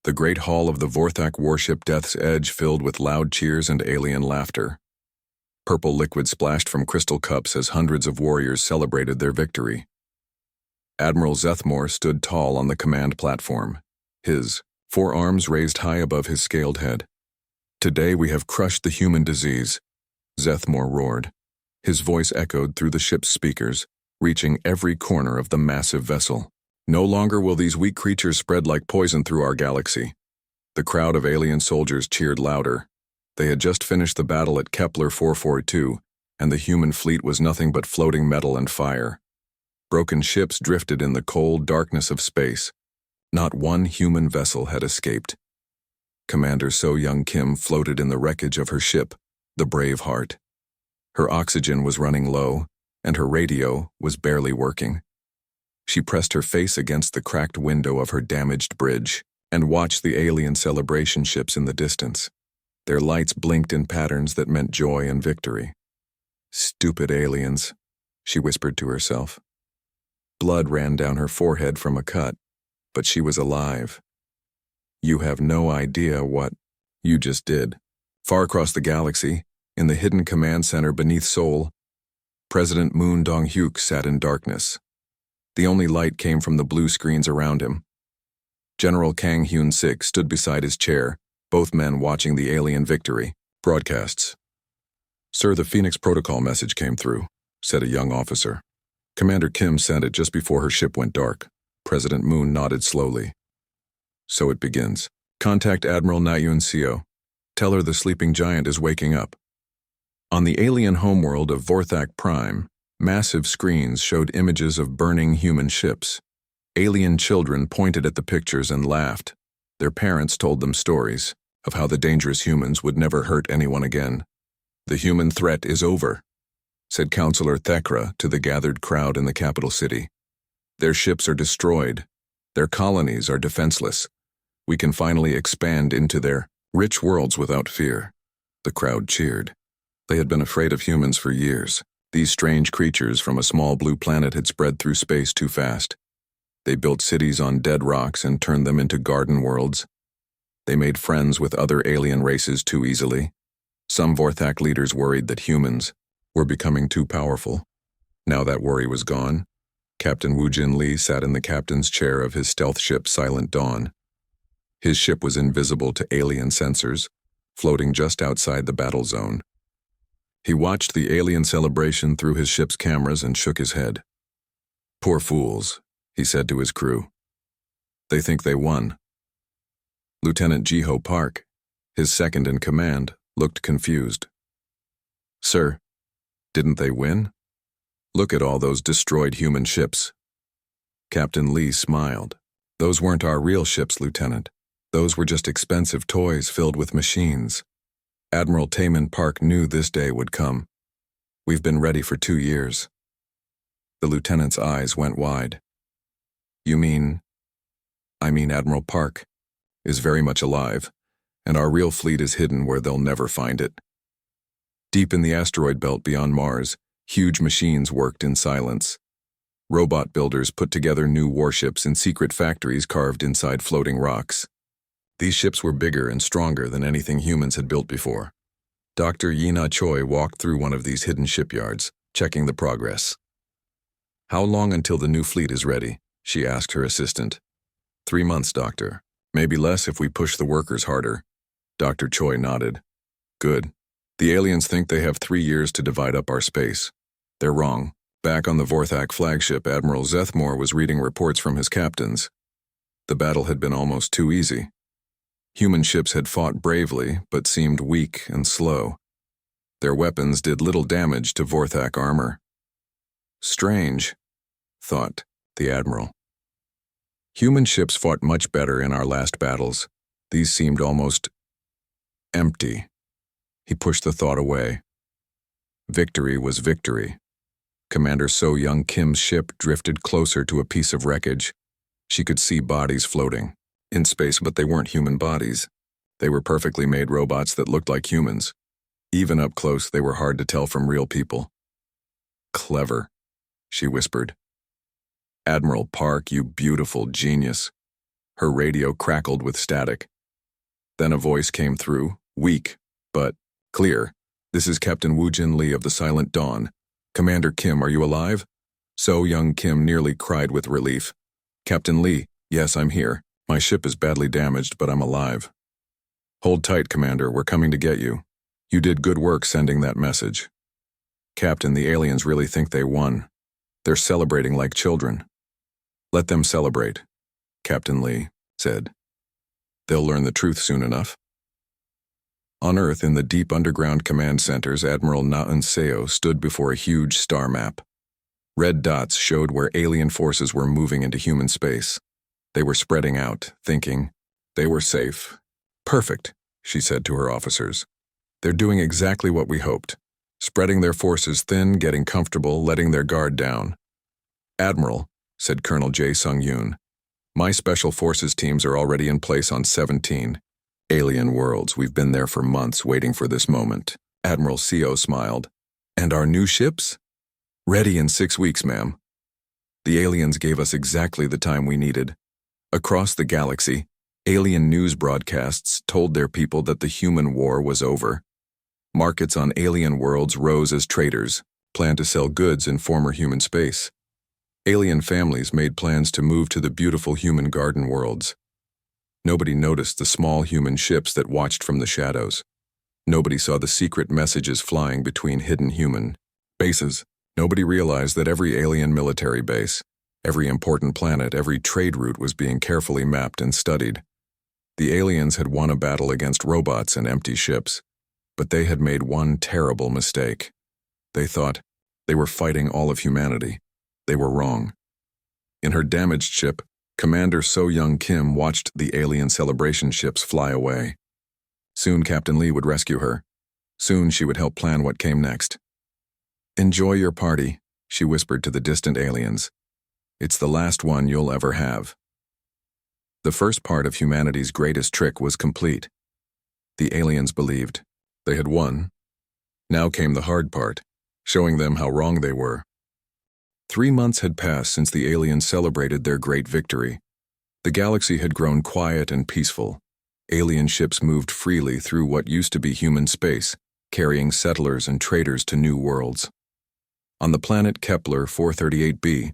The great hall of the Vorthak warship Death's Edge filled with loud cheers and alien laughter. Purple liquid splashed from crystal cups as hundreds of warriors celebrated their victory. Admiral Zethmore stood tall on the command platform, his forearms raised high above his scaled head. "Today we have crushed the human disease," Zethmore roared. His voice echoed through the ship's speakers, reaching every corner of the massive vessel. "No longer will these weak creatures spread like poison through our galaxy." The crowd of alien soldiers cheered louder. They had just finished the battle at Kepler 442, and the human fleet was nothing but floating metal and fire. Broken ships drifted in the cold darkness of space. Not one human vessel had escaped. Commander So-Young Kim floated in the wreckage of her ship, the Brave Heart. Her oxygen was running low, and her radio was barely working. She pressed her face against the cracked window of her damaged bridge and watched the alien celebration ships in the distance. Their lights blinked in patterns that meant joy and victory. "Stupid aliens," she whispered to herself. Blood ran down her forehead from a cut, but she was alive. "You have no idea what you just did." Far across the galaxy, in the hidden command center beneath Seoul, President Moon Dong-hyuk sat in darkness. The only light came from the blue screens around him. General Kang Hyun-sik stood beside his chair, both men watching the alien victory broadcasts. "Sir, the Phoenix Protocol message came through," said a young officer. Commander Kim sent it just before her ship went dark. President Moon nodded slowly. "So it begins. Contact Admiral Na-Yun Seo. Tell her the sleeping giant is waking up." On the alien homeworld of Vorthak Prime, massive screens showed images of burning human ships. Alien children pointed at the pictures and laughed. Their parents told them stories of how the dangerous humans would never hurt anyone again. "The human threat is over," said Counselor Thekra to the gathered crowd in the capital city. "Their ships are destroyed. Their colonies are defenseless. We can finally expand into their rich worlds without fear." The crowd cheered. They had been afraid of humans for years. These strange creatures from a small blue planet had spread through space too fast. They built cities on dead rocks and turned them into garden worlds. They made friends with other alien races too easily. Some Vorthak leaders worried that humans were becoming too powerful. Now that worry was gone. Captain Woo-Jin Lee sat in the captain's chair of his stealth ship Silent Dawn. His ship was invisible to alien sensors, floating just outside the battle zone. He watched the alien celebration through his ship's cameras and shook his head. "Poor fools," he said to his crew. "They think they won." Lieutenant Jiho Park, his second in command, looked confused. "Sir, didn't they win? Look at all those destroyed human ships." Captain Lee smiled. "Those weren't our real ships, Lieutenant. Those were just expensive toys filled with machines. Admiral Taemin Park knew this day would come. We've been ready for 2 years." The lieutenant's eyes went wide. "You mean..." "I mean Admiral Park is very much alive, and our real fleet is hidden where they'll never find it." Deep in the asteroid belt beyond Mars, huge machines worked in silence. Robot builders put together new warships in secret factories carved inside floating rocks. These ships were bigger and stronger than anything humans had built before. Dr. Yina Choi walked through one of these hidden shipyards, checking the progress. "How long until the new fleet is ready?" she asked her assistant. 3 months, Doctor. Maybe less if we push the workers harder." Dr. Choi nodded. "Good. The aliens think they have 3 years to divide up our space. They're wrong." Back on the Vorthak flagship, Admiral Zethmore was reading reports from his captains. The battle had been almost too easy. Human ships had fought bravely, but seemed weak and slow. Their weapons did little damage to Vorthak armor. "Strange," thought the Admiral. "Human ships fought much better in our last battles. These seemed almost empty." He pushed the thought away. Victory was victory. Commander So-Young Kim's ship drifted closer to a piece of wreckage. She could see bodies floating in space, but they weren't human bodies. They were perfectly made robots that looked like humans. Even up close, they were hard to tell from real people. "Clever," she whispered. "Admiral Park, you beautiful genius." Her radio crackled with static. Then a voice came through, weak, but clear. "This is Captain Woojin Lee of the Silent Dawn. Commander Kim, are you alive?" So young Kim nearly cried with relief. "Captain Lee, yes, I'm here. My ship is badly damaged, but I'm alive." "Hold tight, Commander, we're coming to get you. You did good work sending that message." "Captain, the aliens really think they won. They're celebrating like children." "Let them celebrate," Captain Lee said. "They'll learn the truth soon enough." On Earth, in the deep underground command centers, Admiral Naun Seo stood before a huge star map. Red dots showed where alien forces were moving into human space. They were spreading out, thinking they were safe. "Perfect," she said to her officers. "They're doing exactly what we hoped. Spreading their forces thin, getting comfortable, letting their guard down." "Admiral," said Colonel Jae Sung-yoon, "my special forces teams are already in place on 17 alien worlds. We've been there for months waiting for this moment." Admiral Seo smiled. "And our new ships?" "Ready in 6 weeks, ma'am. The aliens gave us exactly the time we needed." Across the galaxy, alien news broadcasts told their people that the human war was over. Markets on alien worlds rose as traders planned to sell goods in former human space. Alien families made plans to move to the beautiful human garden worlds. Nobody noticed the small human ships that watched from the shadows. Nobody saw the secret messages flying between hidden human bases. Nobody realized that every alien military base, every important planet, every trade route was being carefully mapped and studied. The aliens had won a battle against robots and empty ships, but they had made one terrible mistake. They thought they were fighting all of humanity. They were wrong. In her damaged ship, Commander So Young Kim watched the alien celebration ships fly away. Soon Captain Lee would rescue her. Soon she would help plan what came next. "Enjoy your party," she whispered to the distant aliens. "It's the last one you'll ever have." The first part of humanity's greatest trick was complete. The aliens believed they had won. Now came the hard part, showing them how wrong they were. 3 months had passed since the aliens celebrated their great victory. The galaxy had grown quiet and peaceful. Alien ships moved freely through what used to be human space, carrying settlers and traders to new worlds. On the planet Kepler 438b,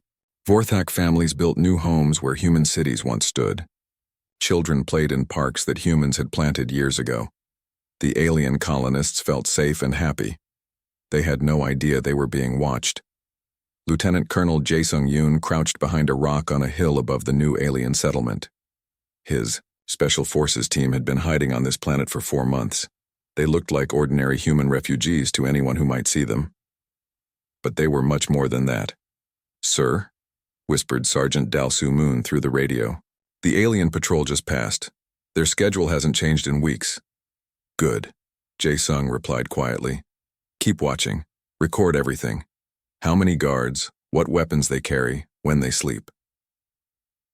Vorthak families built new homes where human cities once stood. Children played in parks that humans had planted years ago. The alien colonists felt safe and happy. They had no idea they were being watched. Lieutenant Colonel Jae Sung-yoon crouched behind a rock on a hill above the new alien settlement. His special forces team had been hiding on this planet for 4 months. They looked like ordinary human refugees to anyone who might see them. But they were much more than that. "Sir," whispered Sergeant Dalsu Moon through the radio. "The alien patrol just passed. Their schedule hasn't changed in weeks." "Good," Jae Sung replied quietly. "Keep watching. Record everything. How many guards, what weapons they carry, when they sleep."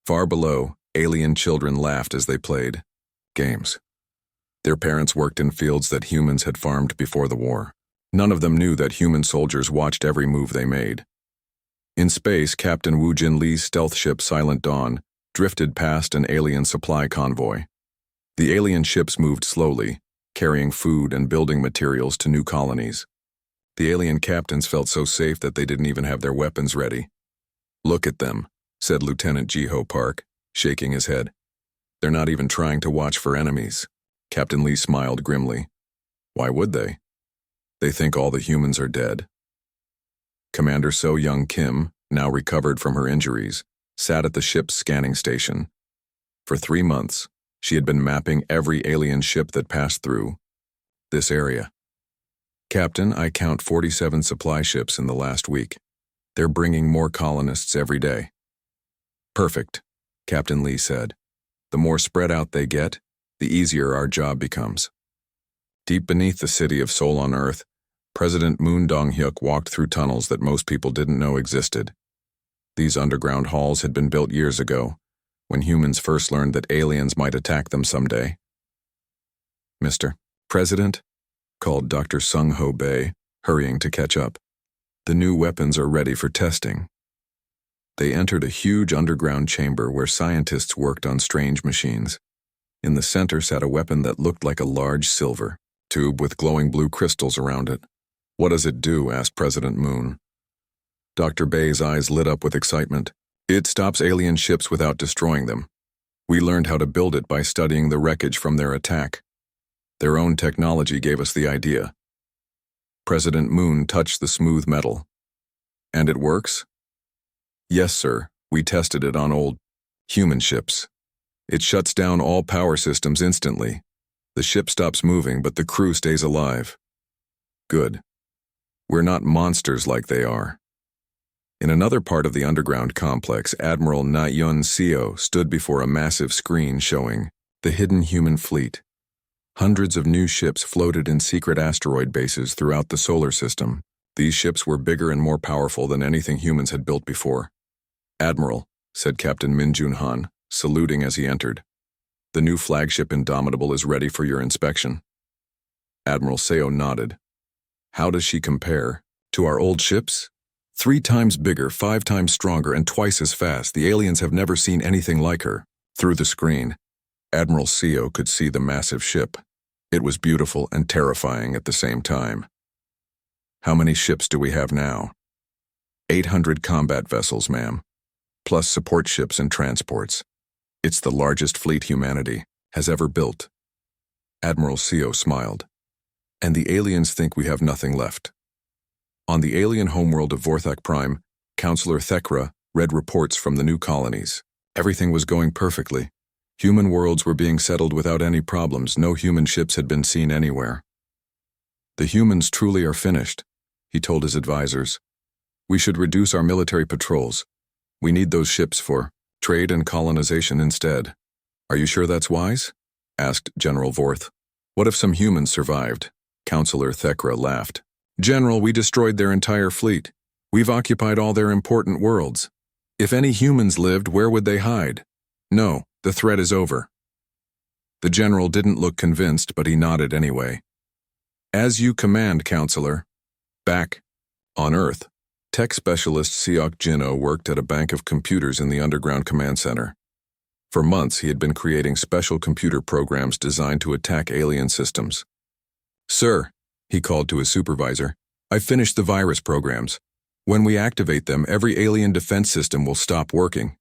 Far below, alien children laughed as they played games. Their parents worked in fields that humans had farmed before the war. None of them knew that human soldiers watched every move they made. In space, Captain Woojin Lee's stealth ship Silent Dawn drifted past an alien supply convoy. The alien ships moved slowly, carrying food and building materials to new colonies. The alien captains felt so safe that they didn't even have their weapons ready. "Look at them," said Lieutenant Ji-ho Park, shaking his head. "They're not even trying to watch for enemies." Captain Lee smiled grimly. "Why would they? They think all the humans are dead." Commander So Young Kim, now recovered from her injuries, sat at the ship's scanning station. For 3 months, she had been mapping every alien ship that passed through this area. "Captain, I count 47 supply ships in the last week. They're bringing more colonists every day." "Perfect," Captain Lee said. "The more spread out they get, the easier our job becomes." Deep beneath the city of Seoul on Earth, President Moon Dong-hyuk walked through tunnels that most people didn't know existed. These underground halls had been built years ago, when humans first learned that aliens might attack them someday. "Mr. President," called Dr. Sung-ho Bae, hurrying to catch up. "The new weapons are ready for testing." They entered a huge underground chamber where scientists worked on strange machines. In the center sat a weapon that looked like a large silver tube with glowing blue crystals around it. "What does it do?" asked President Moon. Dr. Bay's eyes lit up with excitement. "It stops alien ships without destroying them. We learned how to build it by studying the wreckage from their attack. Their own technology gave us the idea." President Moon touched the smooth metal. "And it works?" "Yes, sir. We tested it on old human ships. It shuts down all power systems instantly. The ship stops moving, but the crew stays alive." "Good. We're not monsters like they are." In another part of the underground complex, Admiral Na Yun Seo stood before a massive screen showing the hidden human fleet. Hundreds of new ships floated in secret asteroid bases throughout the solar system. These ships were bigger and more powerful than anything humans had built before. "Admiral," said Captain Min Jun Han, saluting as he entered. "The new flagship Indomitable is ready for your inspection." Admiral Seo nodded. "How does she compare to our old ships?" 3 times bigger, 5 times stronger, and twice as fast. The aliens have never seen anything like her." Through the screen, Admiral Seo could see the massive ship. It was beautiful and terrifying at the same time. "How many ships do we have now?" 800 combat vessels, ma'am, plus support ships and transports. It's the largest fleet humanity has ever built." Admiral Seo smiled. "And the aliens think we have nothing left." On the alien homeworld of Vorthak Prime, Counselor Thekra read reports from the new colonies. Everything was going perfectly. Human worlds were being settled without any problems. No human ships had been seen anywhere. "The humans truly are finished," he told his advisors. "We should reduce our military patrols. We need those ships for trade and colonization instead." "Are you sure that's wise?" asked General Vorth. "What if some humans survived?" Counselor Thekra laughed. "General, we destroyed their entire fleet. We've occupied all their important worlds. If any humans lived, where would they hide? No, the threat is over." The general didn't look convinced, but he nodded anyway. "As you command, Counselor." Back on Earth, tech specialist Seok Jin-oh worked at a bank of computers in the underground command center. For months, he had been creating special computer programs designed to attack alien systems. "Sir," he called to his supervisor, "I've finished the virus programs. When we activate them, every alien defense system will stop working."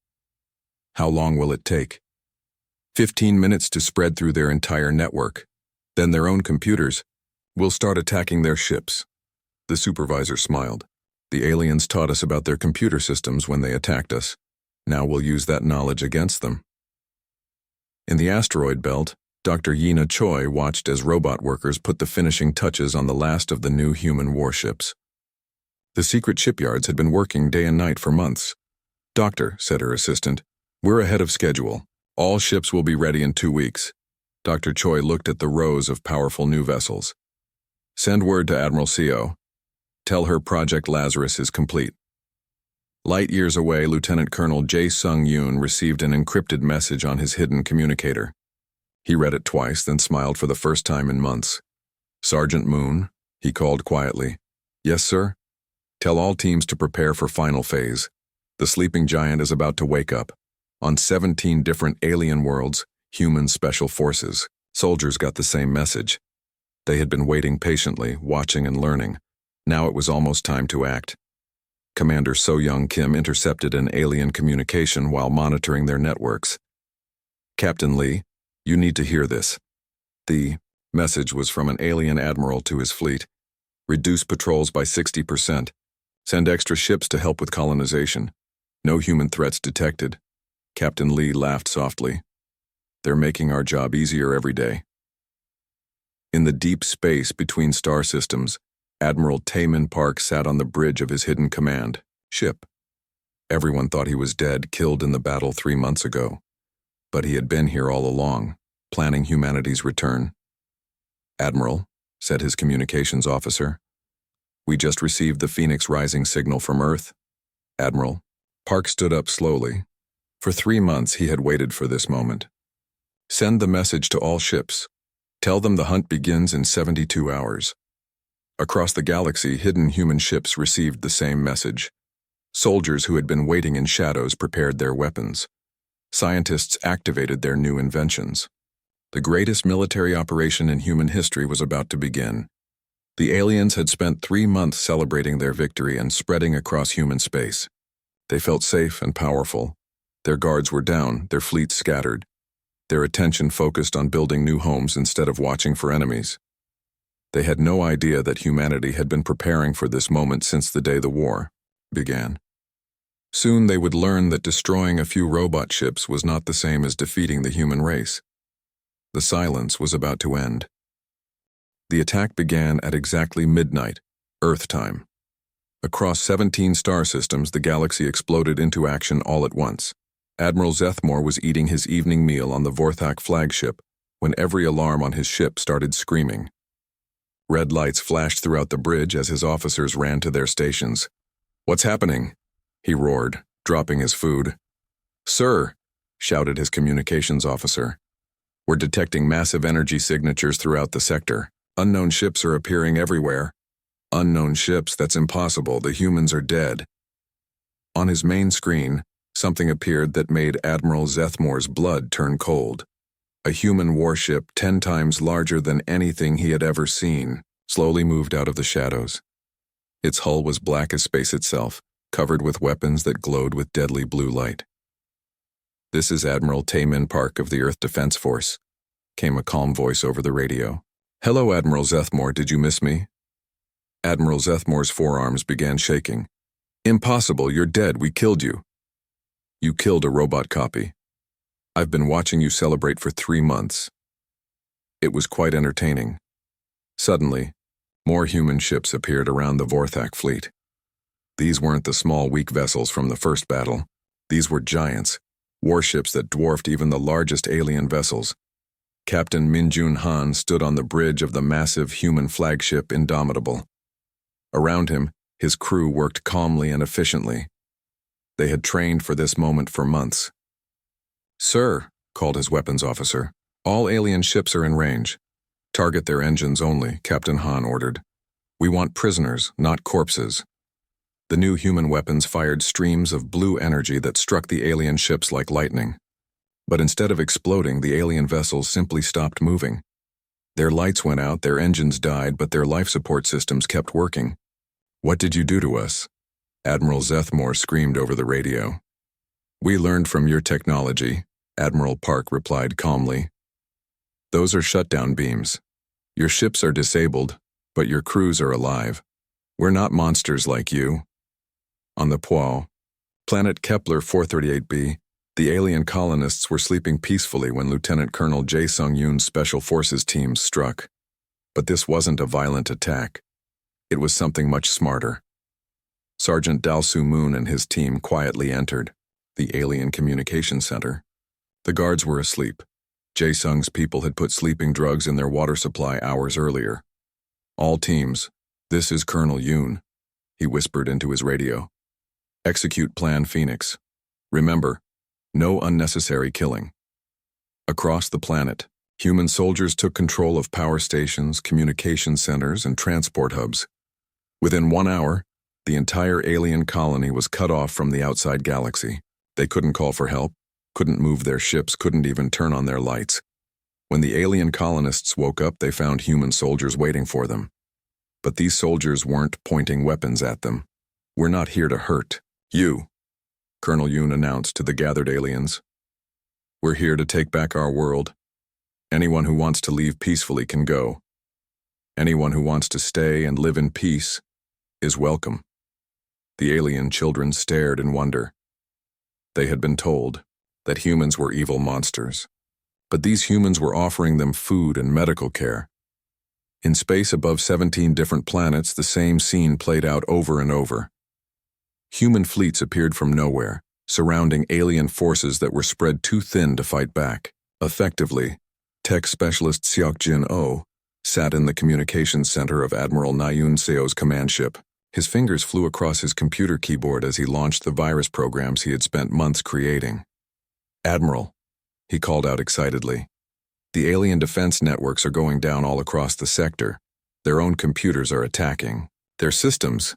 "How long will it take?" 15 minutes to spread through their entire network. Then their own computers will start attacking their ships." The supervisor smiled. "The aliens taught us about their computer systems when they attacked us. Now we'll use that knowledge against them." In the asteroid belt, Dr. Yina Choi watched as robot workers put the finishing touches on the last of the new human warships. The secret shipyards had been working day and night for months. "Doctor," said her assistant, "we're ahead of schedule. All ships will be ready in 2 weeks." Dr. Choi looked at the rows of powerful new vessels. "Send word to Admiral Seo. Tell her Project Lazarus is complete." Light years away, Lieutenant Colonel Jae Sung-yoon received an encrypted message on his hidden communicator. He read it twice, then smiled for the first time in months. "Sergeant Moon," he called quietly. "Yes, sir?" "Tell all teams to prepare for final phase. The sleeping giant is about to wake up. On 17 different alien worlds, human special forces, soldiers got the same message. They had been waiting patiently, watching and learning. Now it was almost time to act." Commander So-young Kim intercepted an alien communication while monitoring their networks. "Captain Lee, you need to hear this." The message was from an alien admiral to his fleet. "Reduce patrols by 60%. Send extra ships to help with colonization. No human threats detected." Captain Lee laughed softly. "They're making our job easier every day." In the deep space between star systems, Admiral Taemin Park sat on the bridge of his hidden command ship. Everyone thought he was dead, killed in the battle 3 months ago. But he had been here all along, planning humanity's return. "Admiral," said his communications officer, "we just received the Phoenix Rising signal from Earth." "Admiral." Park stood up slowly. For 3 months he had waited for this moment. "Send the message to all ships. Tell them the hunt begins in 72 hours. Across the galaxy, hidden human ships received the same message. Soldiers who had been waiting in shadows prepared their weapons. Scientists activated their new inventions. The greatest military operation in human history was about to begin. The aliens had spent 3 months celebrating their victory and spreading across human space. They felt safe and powerful. Their guards were down, their fleets scattered. Their attention focused on building new homes instead of watching for enemies. They had no idea that humanity had been preparing for this moment since the day the war began. Soon they would learn that destroying a few robot ships was not the same as defeating the human race. The silence was about to end. The attack began at exactly midnight, Earth time. Across 17 star systems, the galaxy exploded into action all at once. Admiral Zethmore was eating his evening meal on the Vorthak flagship when every alarm on his ship started screaming. Red lights flashed throughout the bridge as his officers ran to their stations. "What's happening?" he roared, dropping his food. "Sir," shouted his communications officer, "we're detecting massive energy signatures throughout the sector. Unknown ships are appearing everywhere." "Unknown ships? That's impossible. The humans are dead." On his main screen, something appeared that made Admiral Zethmore's blood turn cold. A human warship 10 times larger than anything he had ever seen slowly moved out of the shadows. Its hull was black as space itself, covered with weapons that glowed with deadly blue light. "This is Admiral Taemin Park of the Earth Defense Force," came a calm voice over the radio. "Hello, Admiral Zethmore, did you miss me?" Admiral Zethmore's forearms began shaking. "Impossible, you're dead, we killed you." "You killed a robot copy. I've been watching you celebrate for 3 months." It was quite entertaining. Suddenly, more human ships appeared around the Vorthak fleet. These weren't the small, weak vessels from the first battle. These were giants, warships that dwarfed even the largest alien vessels. Captain Minjun Han stood on the bridge of the massive human flagship Indomitable. Around him, his crew worked calmly and efficiently. They had trained for this moment for months. "Sir," called his weapons officer, "all alien ships are in range. Target their engines only," Captain Han ordered. "We want prisoners, not corpses." The new human weapons fired streams of blue energy that struck the alien ships like lightning. But instead of exploding, the alien vessels simply stopped moving. Their lights went out, their engines died, but their life support systems kept working. "What did you do to us?" Admiral Zethmore screamed over the radio. "We learned from your technology," Admiral Park replied calmly. "Those are shutdown beams. Your ships are disabled, but your crews are alive. We're not monsters like you." On the Poids, planet Kepler 438b, the alien colonists were sleeping peacefully when Lieutenant Colonel Jae Sung-yoon's Special Forces team struck. But this wasn't a violent attack. It was something much smarter. Sergeant Dalsu Moon and his team quietly entered the alien communication center. The guards were asleep. Jae Sung's people had put sleeping drugs in their water supply hours earlier. "All teams, this is Colonel Yoon," he whispered into his radio. "Execute Plan Phoenix. Remember, no unnecessary killing." Across the planet, human soldiers took control of power stations, communication centers, and transport hubs. Within 1 hour, the entire alien colony was cut off from the outside galaxy. They couldn't call for help, couldn't move their ships, couldn't even turn on their lights. When the alien colonists woke up, they found human soldiers waiting for them. But these soldiers weren't pointing weapons at them. "We're not here to hurt you," Colonel Yoon announced to the gathered aliens. "We're here to take back our world. Anyone who wants to leave peacefully can go. Anyone who wants to stay and live in peace is welcome." The alien children stared in wonder. They had been told that humans were evil monsters, but these humans were offering them food and medical care. In space above 17 different planets, the same scene played out over and over. Human fleets appeared from nowhere, surrounding alien forces that were spread too thin to fight back. Effectively, tech specialist Seok Jin-oh sat in the communications center of Admiral Nayun Seo's command ship. His fingers flew across his computer keyboard as he launched the virus programs he had spent months creating. "Admiral," he called out excitedly, "the alien defense networks are going down all across the sector. Their own computers are attacking. Their systems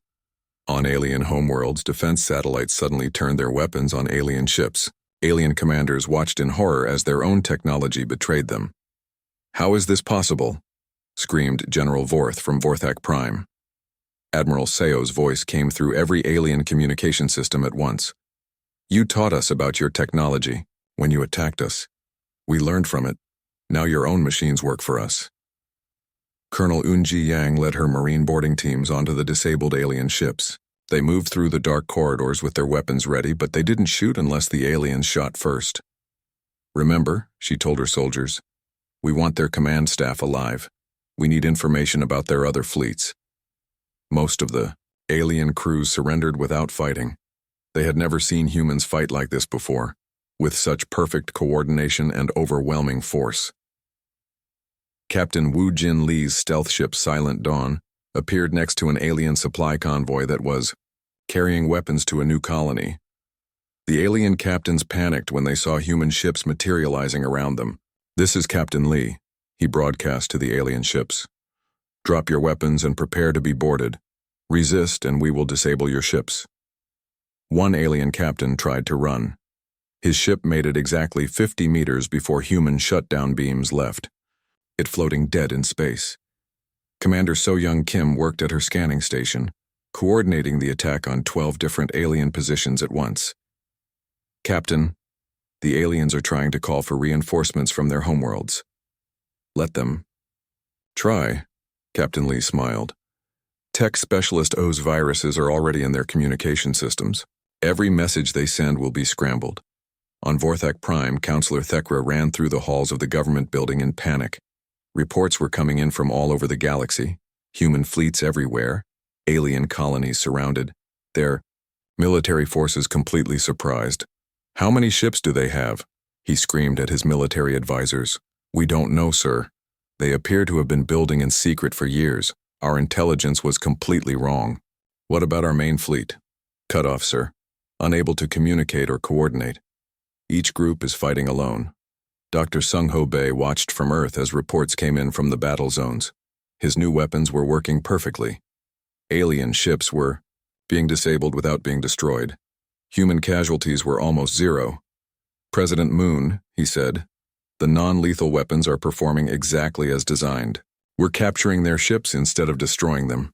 On alien homeworlds, defense satellites suddenly turned their weapons on alien ships. Alien commanders watched in horror as their own technology betrayed them. "How is this possible?" screamed General Vorth from Vorthak Prime. Admiral Seo's voice came through every alien communication system at once. "You taught us about your technology when you attacked us. We learned from it. Now your own machines work for us." Colonel Eunji Yang led her marine boarding teams onto the disabled alien ships. They moved through the dark corridors with their weapons ready, but they didn't shoot unless the aliens shot first. "Remember," she told her soldiers, "we want their command staff alive. We need information about their other fleets." Most of the alien crews surrendered without fighting. They had never seen humans fight like this before, with such perfect coordination and overwhelming force. Captain Wu Jin Lee's stealth ship Silent Dawn appeared next to an alien supply convoy that was carrying weapons to a new colony. The alien captains panicked when they saw human ships materializing around them. "This is Captain Lee," he broadcast to the alien ships. "Drop your weapons and prepare to be boarded. Resist and we will disable your ships." One alien captain tried to run. His ship made it exactly 50 meters before human shutdown beams left, it floating dead in space. Commander So-Young Kim worked at her scanning station, coordinating the attack on 12 different alien positions at once. "Captain, the aliens are trying to call for reinforcements from their homeworlds. Let them try," Captain Lee smiled. "Tech specialist O's viruses are already in their communication systems. Every message they send will be scrambled." On Vorthak Prime, Counselor Thekra ran through the halls of the government building in panic. Reports were coming in from all over the galaxy, human fleets everywhere, alien colonies surrounded, their military forces completely surprised. "How many ships do they have?" he screamed at his military advisors. "We don't know, sir. They appear to have been building in secret for years. Our intelligence was completely wrong." "What about our main fleet?" "Cut off, sir. Unable to communicate or coordinate. Each group is fighting alone." Dr. Sung-Ho Bei watched from Earth as reports came in from the battle zones. His new weapons were working perfectly. Alien ships were being disabled without being destroyed. Human casualties were almost zero. "President Moon," he said, "the non-lethal weapons are performing exactly as designed. We're capturing their ships instead of destroying them."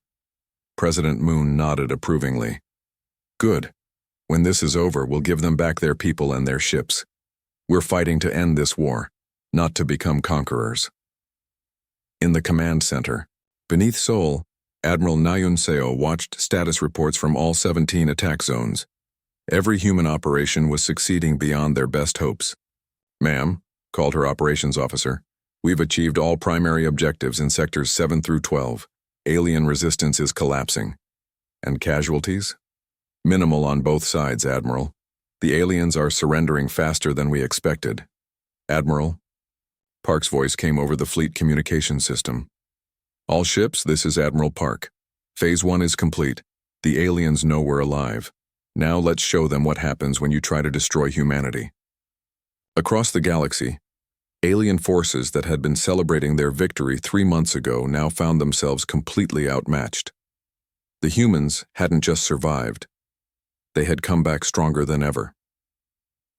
President Moon nodded approvingly. "Good. When this is over, we'll give them back their people and their ships. We're fighting to end this war, not to become conquerors." In the command center, beneath Seoul, Admiral Nayun Seo watched status reports from all 17 attack zones. Every human operation was succeeding beyond their best hopes. "Ma'am," called her operations officer, "we've achieved all primary objectives in sectors 7 through 12. Alien resistance is collapsing." "And casualties?" "Minimal on both sides, Admiral. The aliens are surrendering faster than we expected." "Admiral?" Park's voice came over the fleet communication system. "All ships, this is Admiral Park. Phase 1 is complete. The aliens know we're alive. Now let's show them what happens when you try to destroy humanity." Across the galaxy, alien forces that had been celebrating their victory 3 months ago now found themselves completely outmatched. The humans hadn't just survived. They had come back stronger than ever.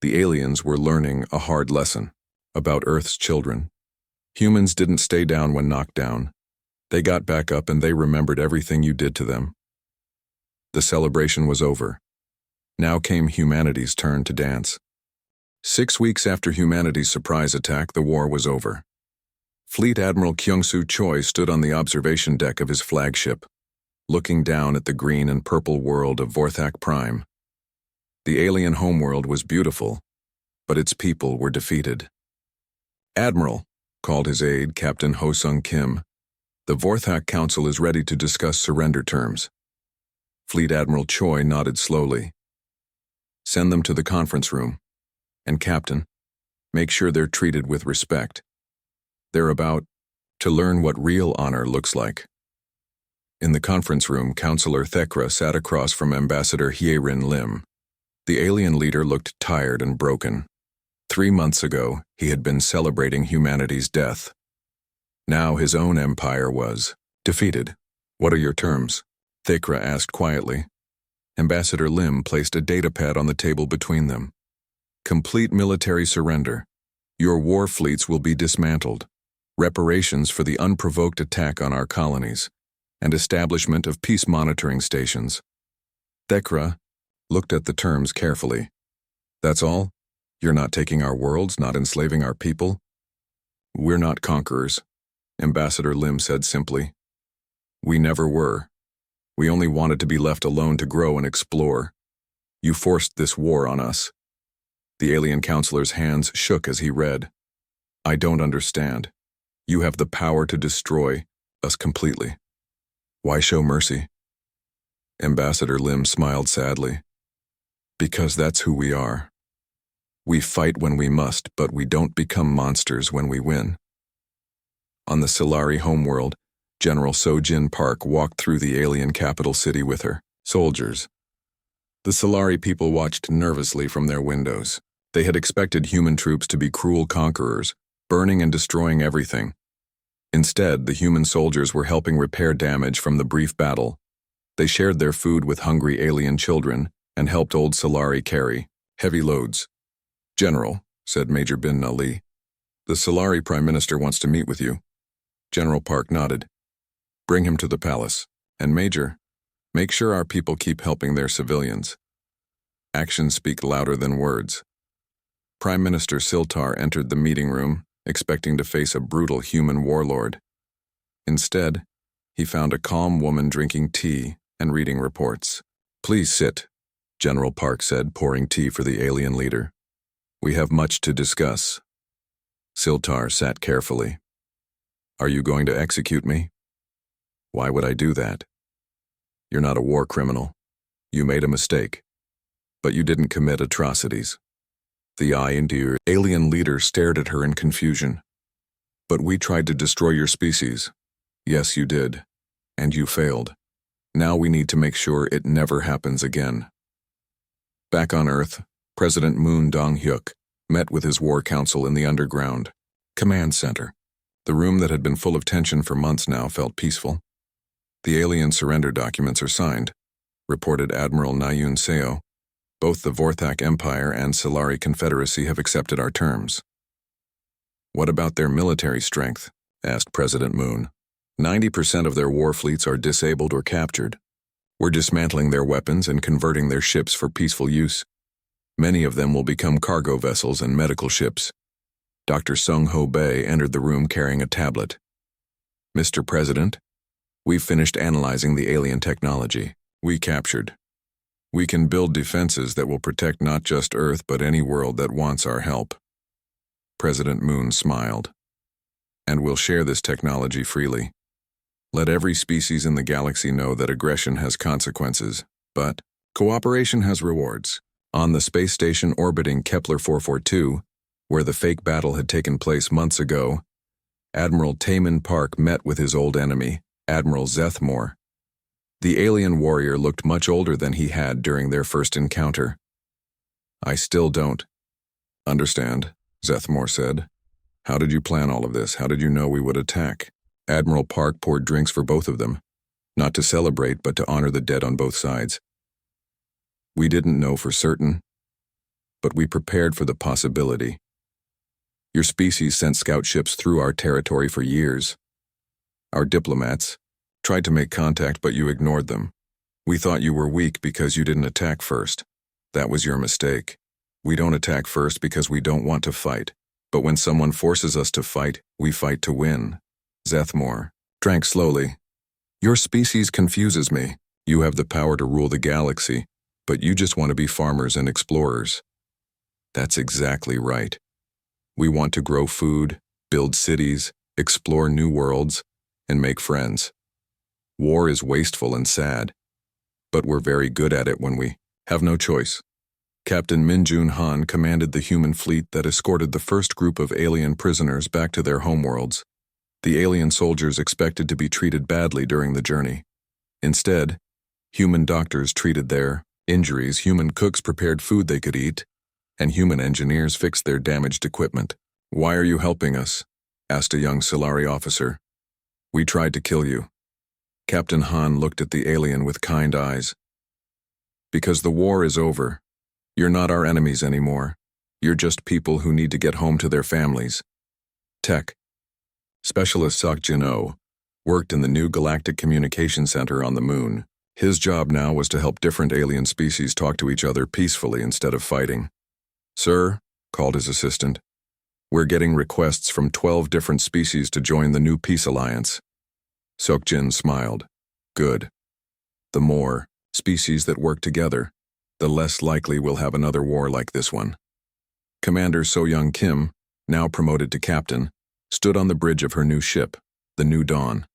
The aliens were learning a hard lesson about Earth's children. Humans didn't stay down when knocked down. They got back up and they remembered everything you did to them. The celebration was over. Now came humanity's turn to dance. 6 weeks after humanity's surprise attack, the war was over. Fleet Admiral Kyung-Soo Choi stood on the observation deck of his flagship, looking down at the green and purple world of Vorthak Prime. The alien homeworld was beautiful, but its people were defeated. "Admiral," called his aide, Captain Ho-Sung Kim, "the Vorthak Council is ready to discuss surrender terms." Fleet Admiral Choi nodded slowly. "Send them to the conference room. And Captain, make sure they're treated with respect. They're about to learn what real honor looks like." In the conference room, Counselor Thekra sat across from Ambassador Hye-Rin Lim. The alien leader looked tired and broken. 3 months ago, he had been celebrating humanity's death. Now his own empire was defeated. "What are your terms?" Thekra asked quietly. Ambassador Lim placed a datapad on the table between them. Complete military surrender. Your war fleets will be dismantled. Reparations for the unprovoked attack on our colonies. And establishment of peace monitoring stations. Thekra looked at the terms carefully. That's all? You're not taking our worlds, not enslaving our people? We're not conquerors, Ambassador Lim said simply. We never were. We only wanted to be left alone to grow and explore. You forced this war on us. The alien counselor's hands shook as he read. I don't understand. You have the power to destroy us completely. Why show mercy? Ambassador Lim smiled sadly. Because that's who we are. We fight when we must, but we don't become monsters when we win. On the Solari homeworld, General Sojin Park walked through the alien capital city with her soldiers. The Solari people watched nervously from their windows. They had expected human troops to be cruel conquerors, burning and destroying everything. Instead, the human soldiers were helping repair damage from the brief battle. They shared their food with hungry alien children and helped old Solari carry heavy loads. General, said Major Bin Ali, the Solari Prime Minister wants to meet with you. General Park nodded. Bring him to the palace. And Major, make sure our people keep helping their civilians. Actions speak louder than words. Prime Minister Siltar entered the meeting room, expecting to face a brutal human warlord. Instead, he found a calm woman drinking tea and reading reports. Please sit, General Park said, pouring tea for the alien leader. We have much to discuss. Siltar sat carefully. Are you going to execute me? Why would I do that? You're not a war criminal. You made a mistake. But you didn't commit atrocities. The eye-and-ear alien leader stared at her in confusion. But we tried to destroy your species. Yes, you did. And you failed. Now we need to make sure it never happens again. Back on Earth, President Moon Dong-hyuk met with his war council in the underground command center. The room that had been full of tension for months now felt peaceful. The alien surrender documents are signed, reported Admiral Nayun Seo. Both the Vorthak Empire and Solari Confederacy have accepted our terms. What about their military strength? Asked President Moon. 90% of their war fleets are disabled or captured. We're dismantling their weapons and converting their ships for peaceful use. Many of them will become cargo vessels and medical ships. Dr. Sung Ho Bae entered the room carrying a tablet. Mr. President, we've finished analyzing the alien technology we captured. We can build defenses that will protect not just Earth but any world that wants our help. President Moon smiled. And we'll share this technology freely. Let every species in the galaxy know that aggression has consequences, but cooperation has rewards. On the space station orbiting Kepler 442, where the fake battle had taken place months ago, Admiral Taman Park met with his old enemy, Admiral Zethmore. The alien warrior looked much older than he had during their first encounter. I still don't understand, Zethmore said. How did you plan all of this? How did you know we would attack? Admiral Park poured drinks for both of them, not to celebrate but to honor the dead on both sides. We didn't know for certain, but we prepared for the possibility. Your species sent scout ships through our territory for years. Our diplomats tried to make contact, but you ignored them. We thought you were weak because you didn't attack first. That was your mistake. We don't attack first because we don't want to fight. But when someone forces us to fight, we fight to win. Zethmore drank slowly. Your species confuses me. You have the power to rule the galaxy, but you just want to be farmers and explorers. That's exactly right. We want to grow food, build cities, explore new worlds, and make friends. War is wasteful and sad, but we're very good at it when we have no choice. Captain Min Jun Han commanded the human fleet that escorted the first group of alien prisoners back to their homeworlds. The alien soldiers expected to be treated badly during the journey. Instead, human doctors treated their injuries, human cooks prepared food they could eat, and human engineers fixed their damaged equipment. Why are you helping us? Asked a young Solari officer. We tried to kill you. Captain Han looked at the alien with kind eyes. Because the war is over. You're not our enemies anymore. You're just people who need to get home to their families. Tech. Specialist Sok Jin-oh worked in the new Galactic Communication Center on the moon. His job now was to help different alien species talk to each other peacefully instead of fighting. "Sir," called his assistant, "we're getting requests from 12 different species to join the new peace alliance." Sok-jin smiled. "Good. The more species that work together, the less likely we'll have another war like this one." Commander So-young Kim, now promoted to captain, stood on the bridge of her new ship, the New Dawn.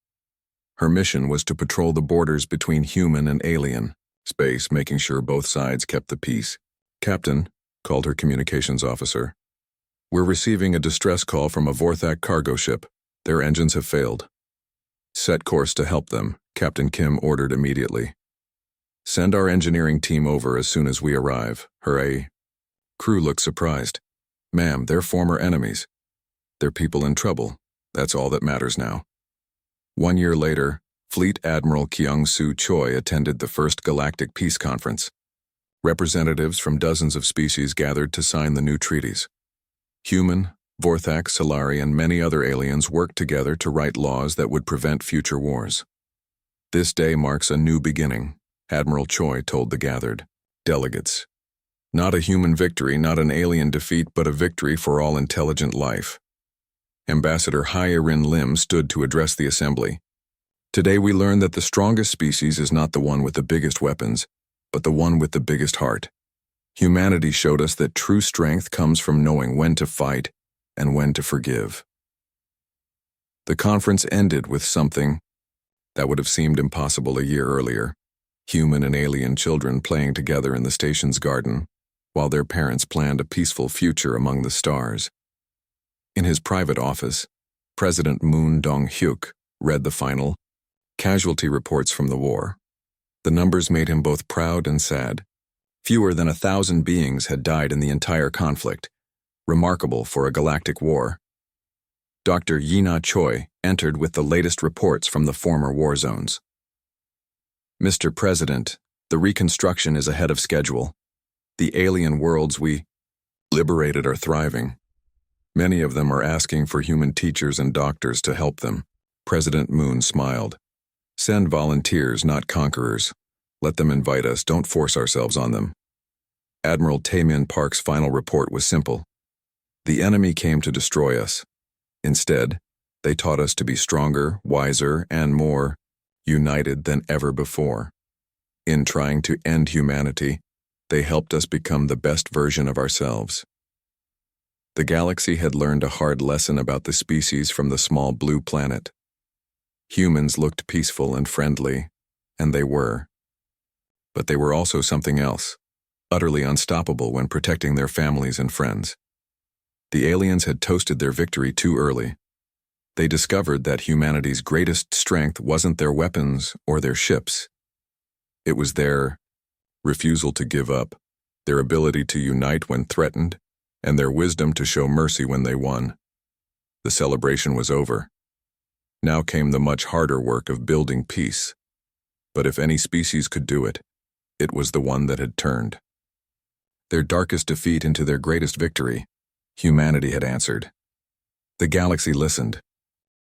Her mission was to patrol the borders between human and alien space, making sure both sides kept the peace. "Captain," called her communications officer, "we're receiving a distress call from a Vorthak cargo ship. Their engines have failed." "Set course to help them," Captain Kim ordered immediately. "Send our engineering team over as soon as we arrive." Her crew looked surprised. "Ma'am, they're former enemies. They're people in trouble. That's all that matters now." 1 year later, Fleet Admiral Kyung-soo Choi attended the first Galactic Peace Conference. Representatives from dozens of species gathered to sign the new treaties. Human, Vorthak, Solari, and many other aliens worked together to write laws that would prevent future wars. "This day marks a new beginning," Admiral Choi told the gathered delegates. "Not a human victory, not an alien defeat, but a victory for all intelligent life." Ambassador Hye-rin Lim stood to address the assembly. "Today we learn that the strongest species is not the one with the biggest weapons, but the one with the biggest heart. Humanity showed us that true strength comes from knowing when to fight and when to forgive." The conference ended with something that would have seemed impossible a year earlier: human and alien children playing together in the station's garden, while their parents planned a peaceful future among the stars. In his private office, President Moon Dong-hyuk read the final casualty reports from the war. The numbers made him both proud and sad. Fewer than 1,000 beings had died in the entire conflict, remarkable for a galactic war. Dr. Yi-na Choi entered with the latest reports from the former war zones. "Mr. President, the reconstruction is ahead of schedule. The alien worlds we liberated are thriving. Many of them are asking for human teachers and doctors to help them." President Moon smiled. "Send volunteers, not conquerors. Let them invite us, don't force ourselves on them." Admiral Taemin Park's final report was simple. "The enemy came to destroy us. Instead, they taught us to be stronger, wiser, and more united than ever before. In trying to end humanity, they helped us become the best version of ourselves." The galaxy had learned a hard lesson about the species from the small blue planet. Humans looked peaceful and friendly, and they were. But they were also something else, utterly unstoppable when protecting their families and friends. The aliens had toasted their victory too early. They discovered that humanity's greatest strength wasn't their weapons or their ships. It was their refusal to give up, their ability to unite when threatened, and their wisdom to show mercy when they won. The celebration was over. Now came the much harder work of building peace. But if any species could do it, it was the one that had turned their darkest defeat into their greatest victory. Humanity had answered. The galaxy listened.